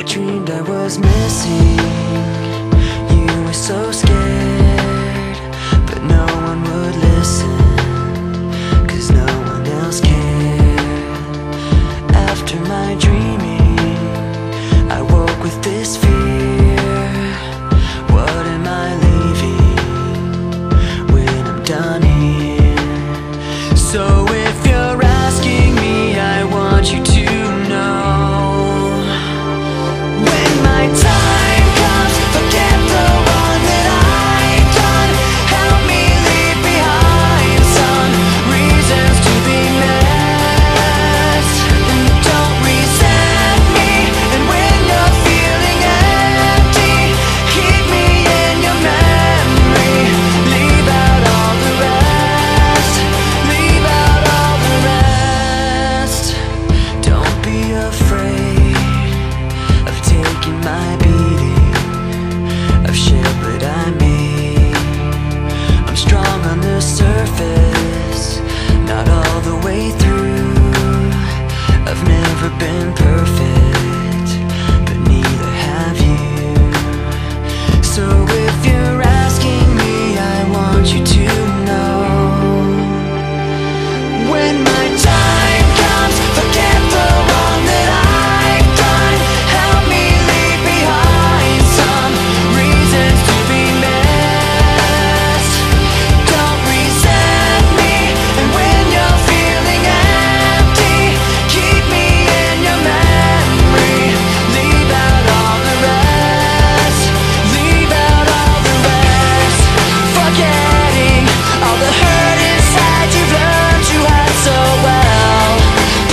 dreamed I was missing. You were so scared, but no one would listen, 'cause no one else cared. After my dreaming, I woke with this fear. What am I leaving when I'm done here? So if you're asking me, I want you to know, when my time comes, forget the wrong that I've done. Help me leave behind some reasons to be missed. And don't resent me, and when you're feeling empty, keep me in your memory. Leave out all the rest, leave out all the rest. Don't be afraid of taking my beating, of shit that I made. I'm strong on the surface, not all the way through. I've never been perfect, but neither have you. So if you're asking me, I want you to know, when my time comes, forget the wrong that I've done. Help me leave behind some reasons to be missed. Don't resent me, and when you're feeling empty, keep me in your memory. Leave out all the rest, leave out all the rest. Forgetting all the hurt inside you've learned you had so well.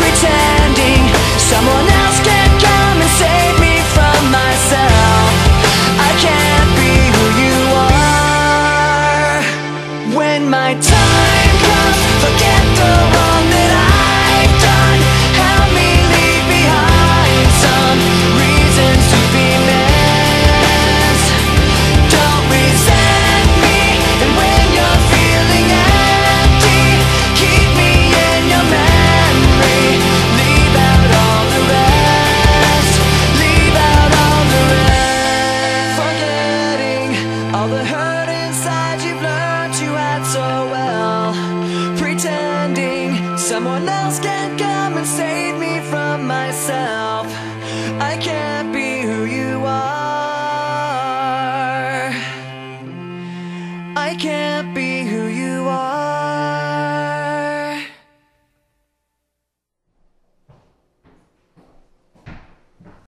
Pretending someone else can come and save me from myself. I can't be who you are. When my time comes, forget the wrong that I've done. Help me leave behind some reasons to be missed. Don't resent me, and when you're feeling empty, keep me in your memory. Leave out all the rest, leave out all the rest. Forgetting all the hurt inside you've learned you had so well. Pretending someone else can come and save